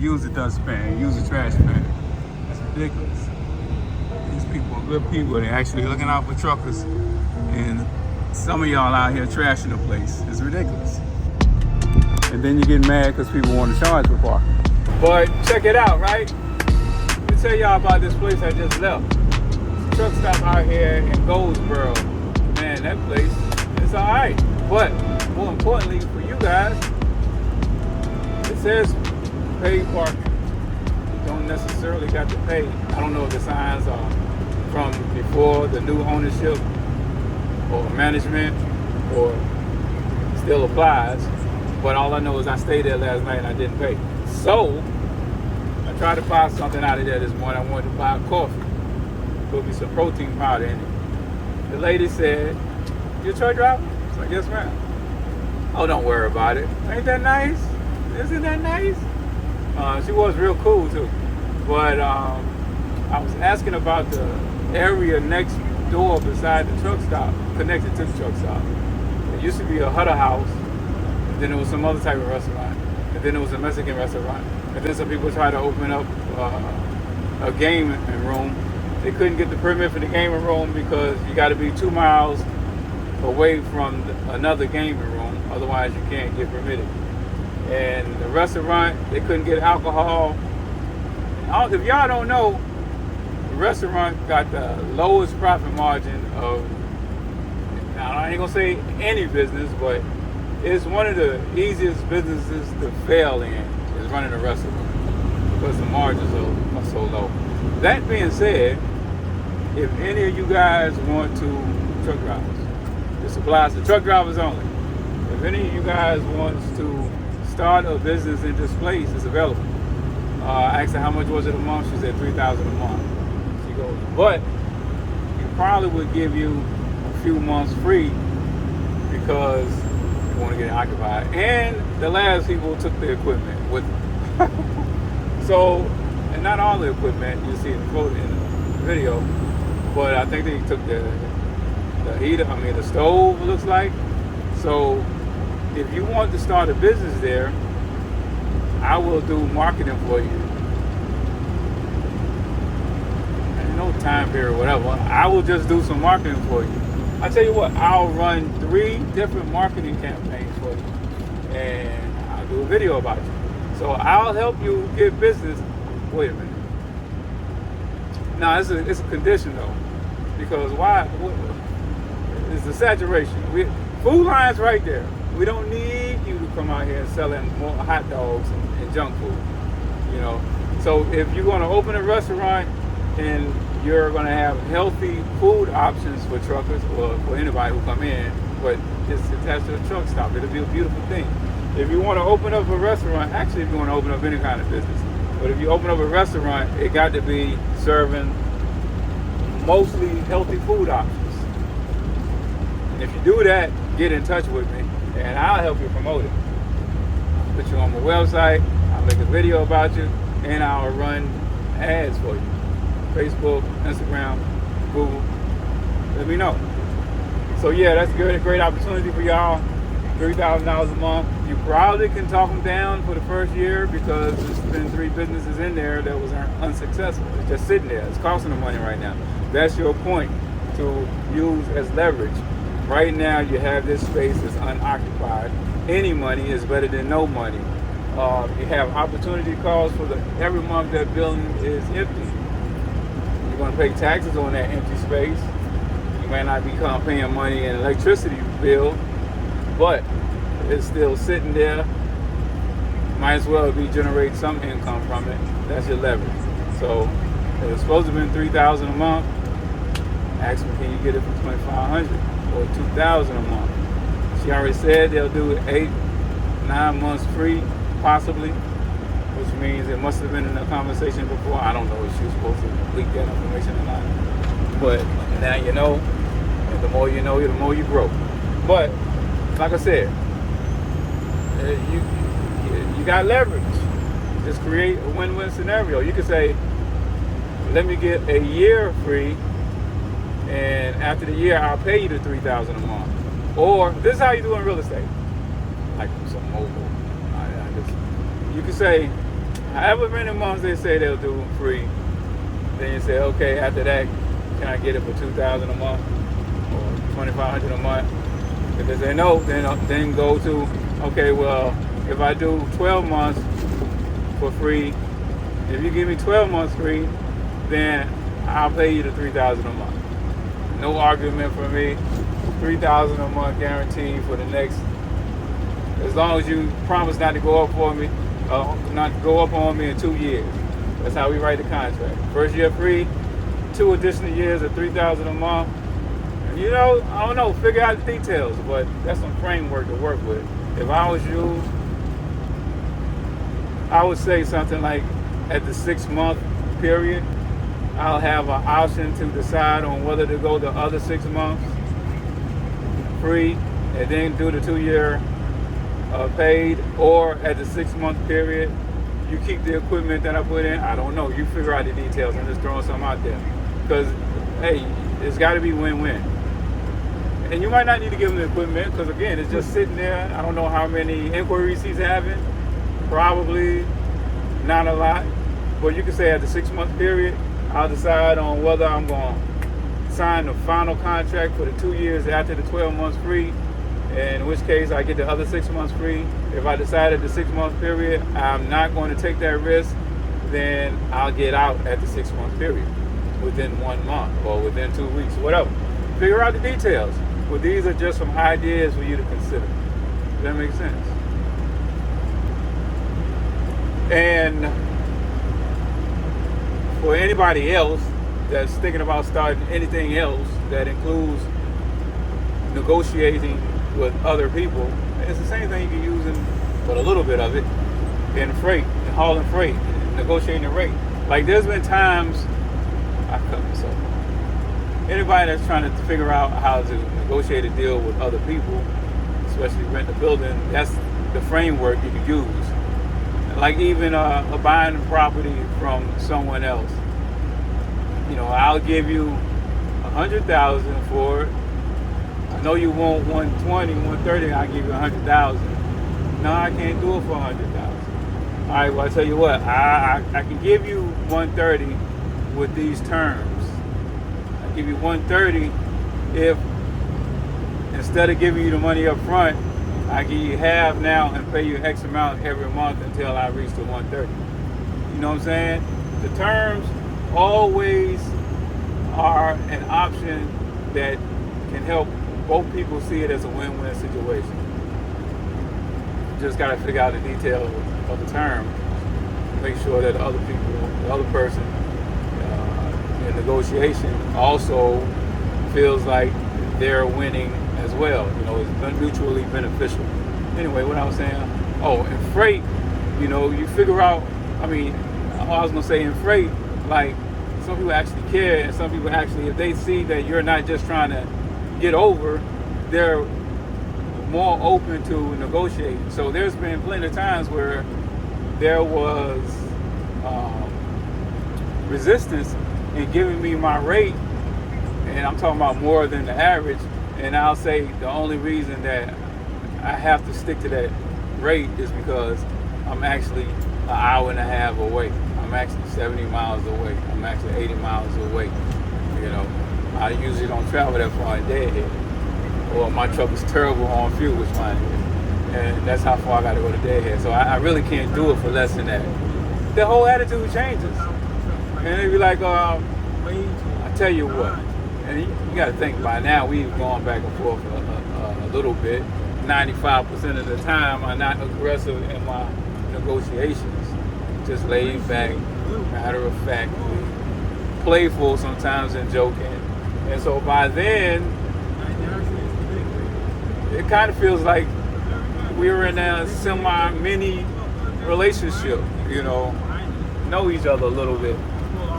use a dustpan, use a trash pan. It's ridiculous. These people are good people. They're actually looking out for truckers. And some of y'all out here trashing the place. It's ridiculous. And then you get mad because people want to charge for parking. But check it out, right? Let me tell y'all about this place I just left. It's a truck stop out here in Goldsboro. Man, that place is alright. But more importantly for you guys, it says paid parking. You don't necessarily got to pay. I don't know if the signs are from before the new ownership or management or still applies. But all I know is I stayed there last night and I didn't pay. So I tried to buy something out of there this morning. I wanted to buy a coffee. There'll be some protein powder in it. The lady said, "You a truck driver?" I was like, "Yes, ma'am." "Oh, don't worry about it. Ain't that nice? Isn't that nice?" She was real cool too. But I was asking about the area next door beside the truck stop, connected to the truck stop. It used to be a Hutter House, and then there was some other type of restaurant, and then there was a Mexican restaurant, and then some people tried to open up a gaming room. They couldn't get the permit for the gaming room because you got to be 2 miles away from another gaming room, otherwise you can't get permitted. And the restaurant, they couldn't get alcohol. If y'all don't know, the restaurant got the lowest profit margin of, now I ain't gonna say any business, but it's one of the easiest businesses to fail in, is running a restaurant, because the margins are so low. That being said, if any of you guys want to, truck drivers, this applies to truck drivers only. If any of you guys wants to start a business in this place, it's available. I asked her how much was it a month. She said $3,000 a month. She goes, but he probably would give you a few months free because you want to get it occupied. And the last people took the equipment with them. So, and not all the equipment you see in the video, but I think they took the heater, the stove, it looks like. So if you want to start a business there, I will do marketing for you. And no time period, whatever. I will just do some marketing for you. I tell you what, I'll run 3 different marketing campaigns for you, and I'll do a video about you. So I'll help you get business. Wait a minute. Now it's a condition though, because why? It's the saturation. Food lines right there. We don't need you to come out here selling more hot dogs and junk food, you know. So if you're going to open a restaurant and you're going to have healthy food options for truckers or for anybody who come in, but it's attached to a truck stop, it'll be a beautiful thing. If you want to open up a restaurant, actually if you want to open up any kind of business, but if you open up a restaurant, it got to be serving mostly healthy food options. And if you do that, get in touch with me and I'll help you promote it. I'll put you on my website, I'll make a video about you, and I'll run ads for you. Facebook, Instagram, Google. Let me know. So yeah, that's good. A great opportunity for y'all. $3,000 a month. You probably can talk them down for the first year because there's been 3 businesses in there that was unsuccessful. It's just sitting there. It's costing them money right now. That's your point to use as leverage. Right now, you have this space that's unoccupied. Any money is better than no money. You have opportunity costs for every month that building is empty. You're going to pay taxes on that empty space. You may not be paying money in electricity bill, but it's still sitting there. Might as well generate some income from it. That's your leverage. So it was supposed to have been $3,000 a month. Ask me, can you get it for $2,500 or $2,000 a month? She already said they'll do 8-9 months free, possibly, which means it must have been in a conversation before. I don't know if she was supposed to leak that information or not. But now you know, and the more you know, the more you grow. But like I said, you got leverage. Just create a win-win scenario. You could say, let me get a year free, and after the year, I'll pay you the $3,000 a month. Or this is how you do in real estate, like some mobile. You could say, however many months they say they'll do free, then you say, okay, after that, can I get it for $2,000 a month or $2,500 a month? If they say no, then go to, okay, well, if I do 12 months for free, if you give me 12 months free, then I'll pay you the $3,000 a month. No argument for me. $3,000 a month guaranteed for the next, as long as you promise not to go up for me, not to go up on me in 2 years. That's how we write the contract. First year free, 2 additional years of $3,000 a month. And you know, I don't know, figure out the details, but that's some framework to work with. If I was you, I would say something like at the 6-month period, I'll have an option to decide on whether to go the other 6 months free and then do the 2-year paid, or at the 6-month period, you keep the equipment that I put in. I don't know. You figure out the details. I'm just throwing something out there. Because, hey, it's got to be win-win. And you might not need to give him the equipment because, again, it's just sitting there. I don't know how many inquiries he's having. Probably not a lot. But you can say at the 6-month period, I'll decide on whether I'm going to sign the final contract for the 2 years after the 12 months free, in which case I get the other 6 months free. If I decide at the 6-month period I'm not going to take that risk, then I'll get out at the 6-month period within 1 month or within 2 weeks, whatever. Figure out the details. But these are just some ideas for you to consider. Does that make sense? And for anybody else that's thinking about starting anything else that includes negotiating with other people, it's the same thing you can use but a little bit of it in freight, in hauling freight, negotiating the rate. Like there's been times, I cut myself. Anybody that's trying to figure out how to negotiate a deal with other people, especially rent a building, that's the framework you can use. Like even buying property from someone else. You know, I'll give you $100,000 for it. I know you want 120, 130. I'll give you $100,000. No, I can't do it for $100,000. All right, well I tell you what, I can give you 130 with these terms. I give you 130 if instead of giving you the money up front, I give you half now and pay you X amount every month until I reach the 130. You know what I'm saying? The terms always are an option that can help both people see it as a win-win situation. You just got to figure out the details of the term. Make sure that the other person in negotiation also feels like they're winning as well. You know, it's mutually beneficial. Anyway, what I was saying, in freight, you know, you figure out, I was going to say in freight, like some people actually care, and some people actually, if they see that you're not just trying to get over, they're more open to negotiating. So there's been plenty of times where there was resistance in giving me my rate, and I'm talking about more than the average, and I'll say the only reason that I have to stick to that rate is because I'm actually an hour and a half away. I'm actually 70 miles away. I'm actually 80 miles away. You know, I usually don't travel that far in Deadhead. Or my truck is terrible on fuel, which mine is. And that's how far I got to go to Deadhead. So I really can't do it for less than that. The whole attitude changes. And they be like, I tell you what. And you got to think, by now we've gone back and forth a little bit. 95% of the time I'm not aggressive in my negotiations. Just laid back, matter of fact, playful sometimes and joking. And so by then, it kind of feels like we were in a semi-mini relationship, you know each other a little bit.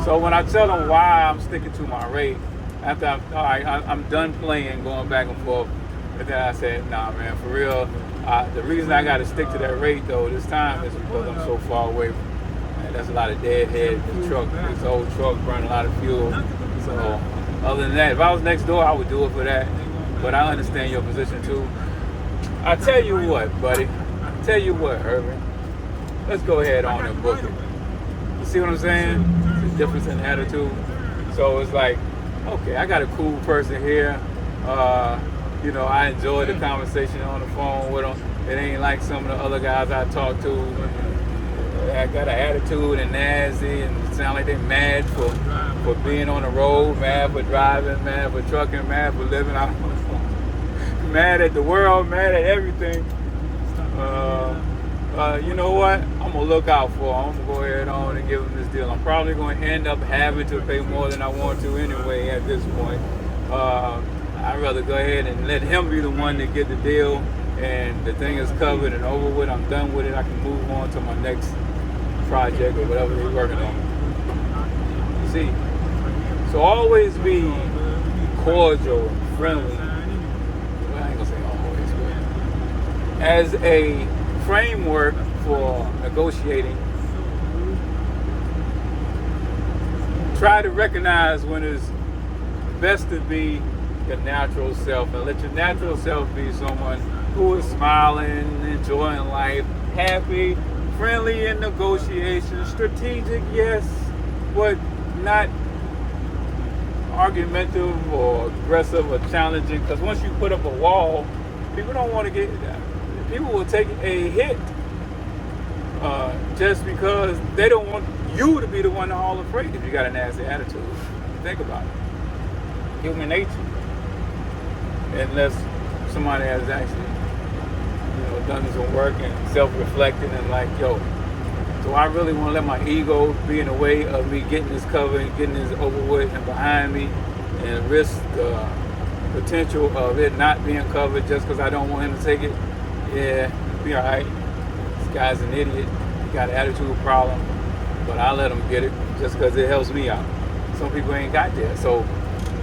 So when I tell them why I'm sticking to my rate, after I'm done playing, going back and forth, and then I said, nah, man, for real, the reason I got to stick to that rate, though, this time is because I'm so far away from, and that's a lot of deadhead. This old truck burning a lot of fuel. So other than that, if I was next door, I would do it for that. But I understand your position, too. I tell you what, buddy. I tell you what, Irvin. let's go ahead on and book it. You see what I'm saying? It's a difference in attitude. So it's like, okay, I got a cool person here. You know, I enjoy the conversation on the phone with them. It ain't like some of the other guys I talk to. I got an attitude and nasty and sound like they mad for being on the road, mad for driving, mad for trucking, mad for living out, mad at the world, mad at everything. You know what? I'm gonna look out for him. I'm gonna go ahead on and give him this deal. I'm probably gonna end up having to pay more than I want to anyway at this point. I'd rather go ahead and let him be the one to get the deal, and the thing is covered and over with. I'm done with it. I can move on to my next project or whatever they're working on. You see, so always be cordial and friendly. Well, I ain't gonna say always, but as a framework for negotiating, try to recognize when it's best to be your natural self, and let your natural self be someone who is smiling, enjoying life, happy, friendly in negotiation, strategic, yes, but not argumentative or aggressive or challenging. Because once you put up a wall, people don't want to get that. People will take a hit just because they don't want you to be the one to all afraid if you got a nasty attitude. Think about it. Human nature. Unless somebody has actually, done some work and self-reflecting and like, yo, do I really want to let my ego be in the way of me getting this covered and getting this over with and behind me, and risk the potential of it not being covered just because I don't want him to take it? Yeah, be all right. This guy's an idiot. He got an attitude problem, but I let him get it just because it helps me out. Some people ain't got that. So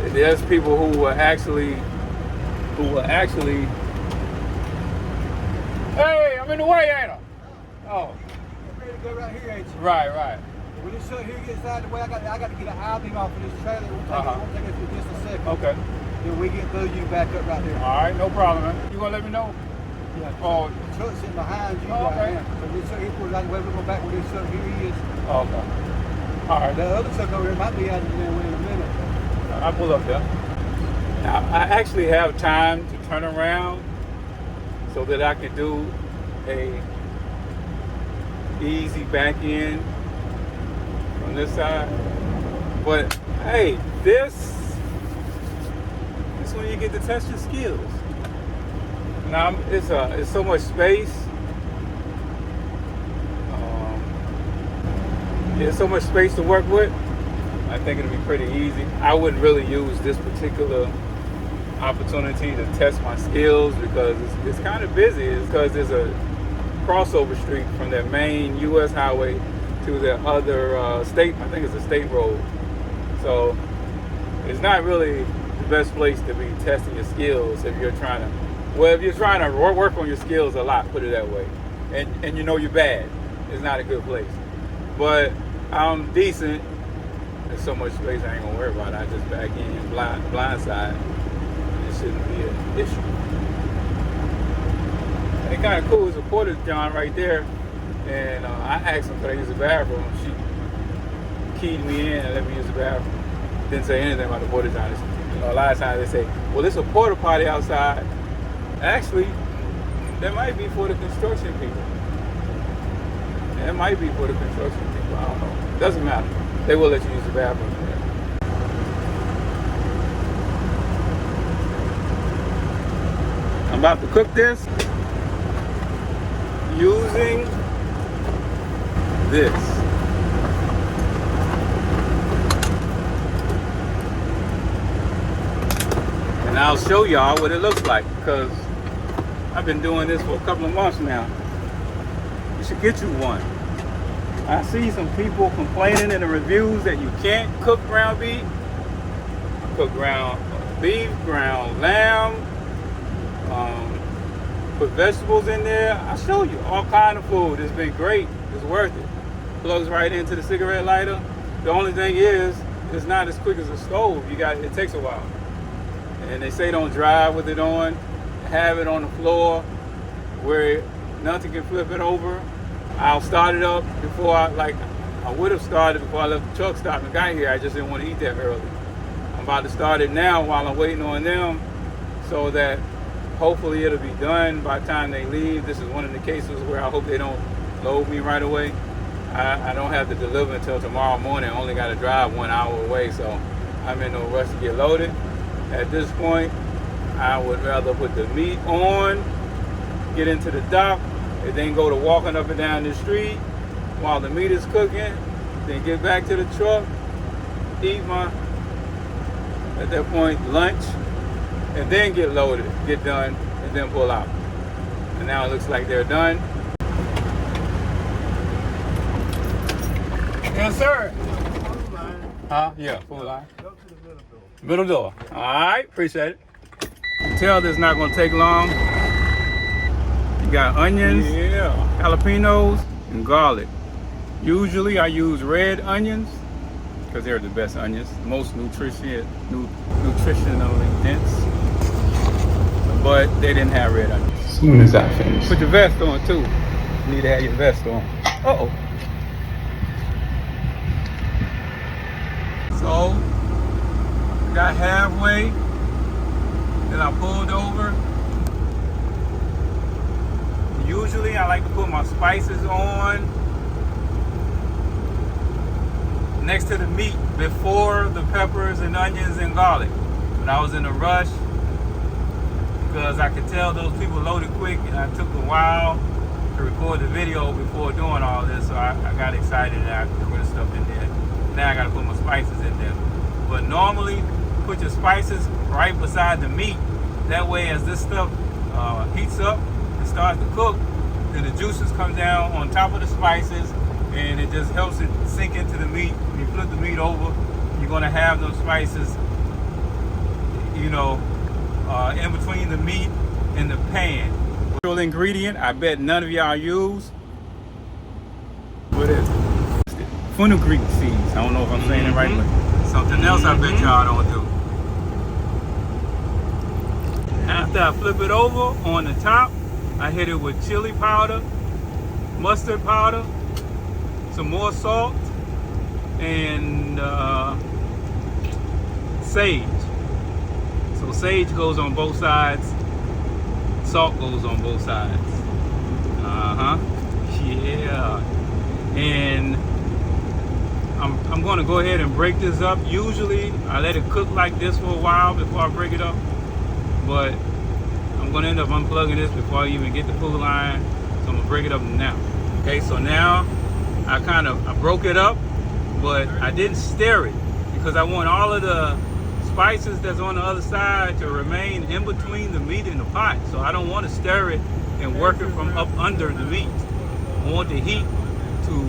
there's people who will actually, hey, I'm in the way, ain't I? Oh. I'm ready to go right here, ain't you? Right. When you sit here, get inside the way, I got to get an I-beam off of this trailer. It won't take us for just a second. Okay. Then we get through, you back up right there. All right, no problem, man. You gonna let me know? Yeah. Oh. The truck's sitting behind you Okay. right now. So this truck, he put it out the way, we're going back where this truck here he is. Okay. All right. The other truck over there might be out there in a minute. I'll pull up there. Now, I actually have time to turn around so that I can do a easy back end from this side. But hey, this is when you get to test your skills. Now it's so much space. There's so much space to work with. I think it'll be pretty easy. I wouldn't really use this particular opportunity to test my skills because it's kind of busy. It's because there's a crossover street from their main U.S. highway to their other state. I think it's a state road. So it's not really the best place to be testing your skills if you're trying to work on your skills a lot, put it that way. And you know you're bad. It's not a good place. But I'm decent. There's so much space I ain't gonna worry about it. I just back in blind side. It shouldn't be an issue. And it's kind of cool. It's a porta john right there, and I asked him could I use the bathroom. She keyed me in and let me use the bathroom. Didn't say anything about the porta john. A lot of times they say, "Well, it's a porta potty outside." Actually, that might be for the construction people. It might be for the construction people. I don't know. Doesn't matter. They will let you use the bathroom there. I'm about to cook this using this. And I'll show y'all what it looks like because I've been doing this for a couple of months now. You should get you one. I see some people complaining in the reviews that you can't cook ground beef. Cook ground beef, ground lamb, put vegetables in there. I show you all kind of food. It's been great. It's worth it. Plugs right into the cigarette lighter. The only thing is, it's not as quick as a stove. It takes a while. And they say don't drive with it on. Have it on the floor where nothing can flip it over. I'll start it up before I would have started before I left the truck stop and got here. I just didn't want to eat that early. I'm about to start it now while I'm waiting on them, so that hopefully it'll be done by the time they leave. This is one of the cases where I hope they don't load me right away. I don't have to deliver until tomorrow morning. I only got to drive 1 hour away, so I'm in no rush to get loaded. At this point, I would rather put the meat on, get into the dock, and then go to walking up and down the street while the meat is cooking, then get back to the truck, eat my, at that point, lunch, and then get loaded, get done, and then pull out. And now it looks like they're done. Yes, sir. Huh? Yeah, full line. Go to the middle door. Middle door. All right, appreciate it. You tell this is not going to take long. You got onions, jalapenos, and garlic. Usually I use red onions because they're the best onions, most nutritionally dense. But they didn't have red onions. As soon as I finish. Put your vest on too. You need to have your vest on. Uh-oh. So, got halfway, then I pulled over. Usually I like to put my spices on next to the meat before the peppers and onions and garlic. But I was in a rush because I could tell those people loaded quick, and I took a while to record the video before doing all this, so I got excited and I put stuff in there. Now I gotta put my spices in there. But normally, put your spices right beside the meat. That way, as this stuff heats up and starts to cook, then the juices come down on top of the spices, and it just helps it sink into the meat. When you flip the meat over, you're gonna have those spices, you know, in between the meat and the pan. Real ingredient, I bet none of y'all use. What is it? Fenugreek seeds. I don't know if I'm saying it right, but something else I bet y'all don't do. After I flip it over, on the top, I hit it with chili powder, mustard powder, some more salt, and sage. So sage goes on both sides, salt goes on both sides. Yeah. And I'm going to go ahead and break this up. Usually I let it cook like this for a while before I break it up, but I'm going to end up unplugging this before I even get the food line, so I'm going to break it up now. Okay, so now I broke it up, but I didn't stir it because I want all of the spices that's on the other side to remain in between the meat and the pot. So I don't want to stir it and work it from up under the meat. I want the heat to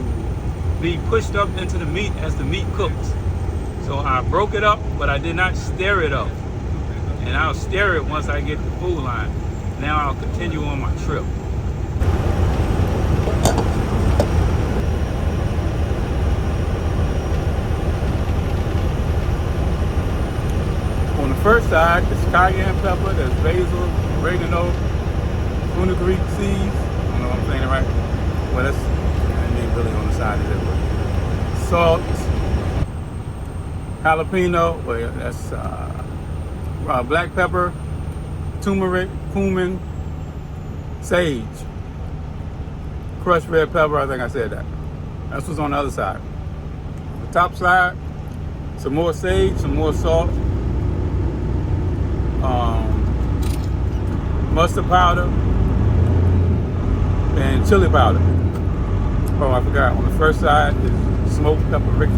be pushed up into the meat as the meat cooks. So I broke it up, but I did not stir it up. And I'll stir it once I get the food line. Now I'll continue on my trip. On the first side, there's cayenne pepper, there's basil, oregano, fenugreek seeds. I don't know if I'm saying it right. Well, that's ain't really on the side of it. But salt, jalapeno, well, that's black pepper, turmeric, cumin, sage, crushed red pepper. I think I said that. That's what's on the other side. The top side, some more sage, some more salt, mustard powder, and chili powder. Oh, I forgot. On the first side is smoked paprika.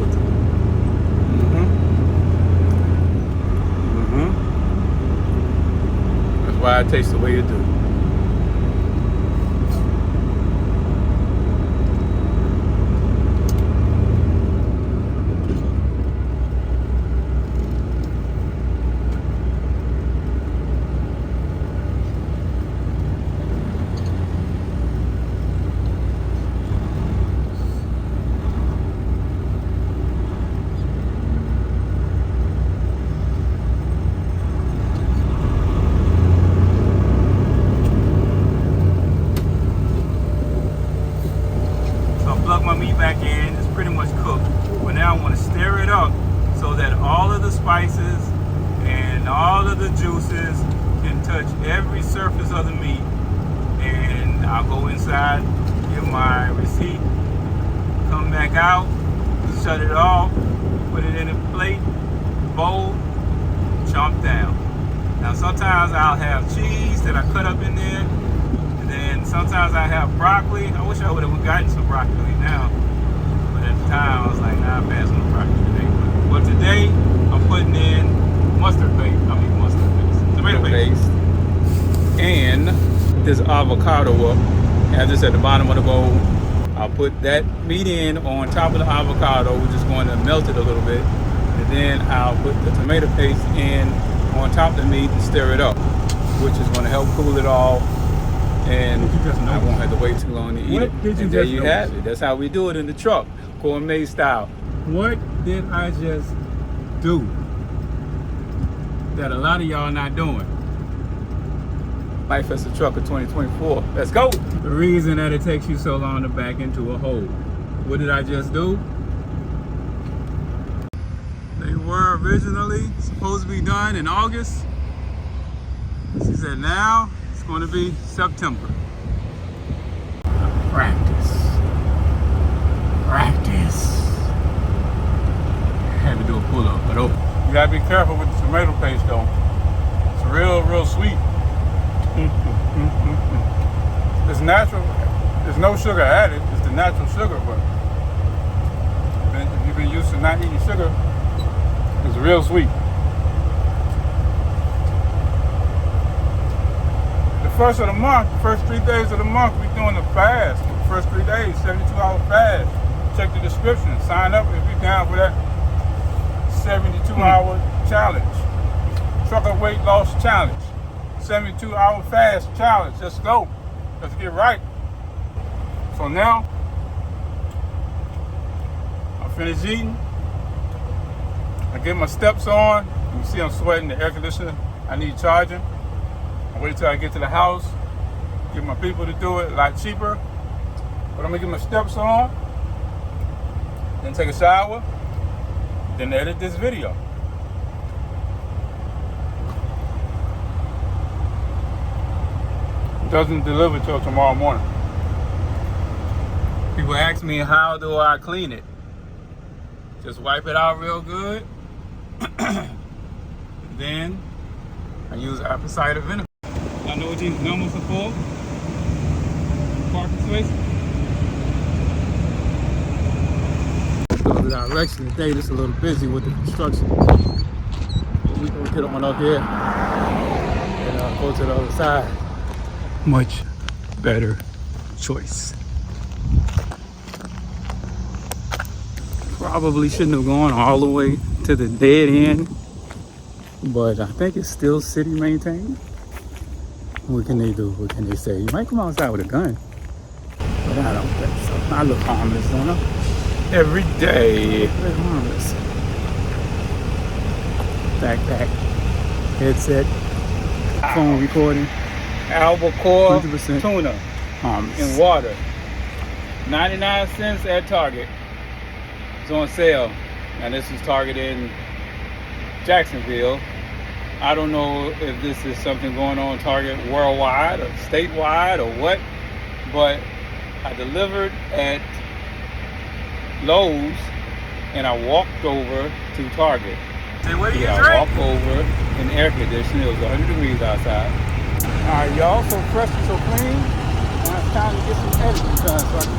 That's why it tastes the way it do. back in. It's pretty much cooked. But now I want to stir it up so that all of the spices and all of the juices can touch every surface of the meat. And I'll go inside, get my receipt, come back out, shut it off, put it in a plate, bowl, chomp down. Now sometimes I'll have cheese that I cut up in there, and then sometimes I have broccoli. I wish I would have gotten some broccoli now, but at the time I was like, nah, I'm passing on broccoli today. But today I'm putting in tomato paste, and this avocado up. And just at the bottom of the bowl, I'll put that meat in on top of the avocado. We're just going to melt it a little bit, and then I'll put the tomato paste in on top of the meat and stir it up, which is going to help cool it off, and I won't have to wait too long to eat it. And there you have it. That's how we do it in the truck, gourmet style. What did I just do that a lot of y'all not doing? Life as a Trucker 2024. Let's go. The reason that it takes you so long to back into a hole. What did I just do? They were originally supposed to be done in August. She said now it's going to be September. Practice. I had to do a pull-up, but oh. You gotta be careful with the tomato paste though. It's real sweet. It's natural. There's no sugar added. It's the natural sugar, but if you've been used to not eating sugar, it's real sweet. The first of the month, the first 3 days of the month, we're doing a fast. The first 3 days, 72-hour fast. Check the description. Sign up if you're down for that 72-hour challenge. Trucker weight loss challenge. 72-hour fast challenge. Let's go. Let's get right. So now, I finished eating. I get my steps on. You see I'm sweating. The air conditioner, I need charging. I wait till I get to the house. Get my people to do it a lot cheaper. But I'm gonna get my steps on. Then take a shower. Then edit this video. Doesn't deliver till tomorrow morning. People ask me, how do I clean it? Just wipe it out real good. Then I use apple cider vinegar. I know what these numbers are for. Parking space. Go the direction today. It's a little busy with the construction. We're gonna get on up here and go to the other side. Much better choice. Probably shouldn't have gone all the way to the dead end, but I think it's still city maintained. What can they do? What can they say? You might come outside with a gun, but I don't think so. I look harmless, don't I? Every day, I look harmless. Backpack, headset, phone recording. Albacore 100% tuna in water, 99 cents at Target. It's on sale. Now this is Target in Jacksonville. I don't know if this is something going on Target worldwide or statewide or what, but I delivered at Lowe's and I walked over to Target. Hey, what do you drink? I walked over in air conditioning. It was 100 degrees outside. All right, y'all, so fresh and so clean. Now it's time to get some editing done so I can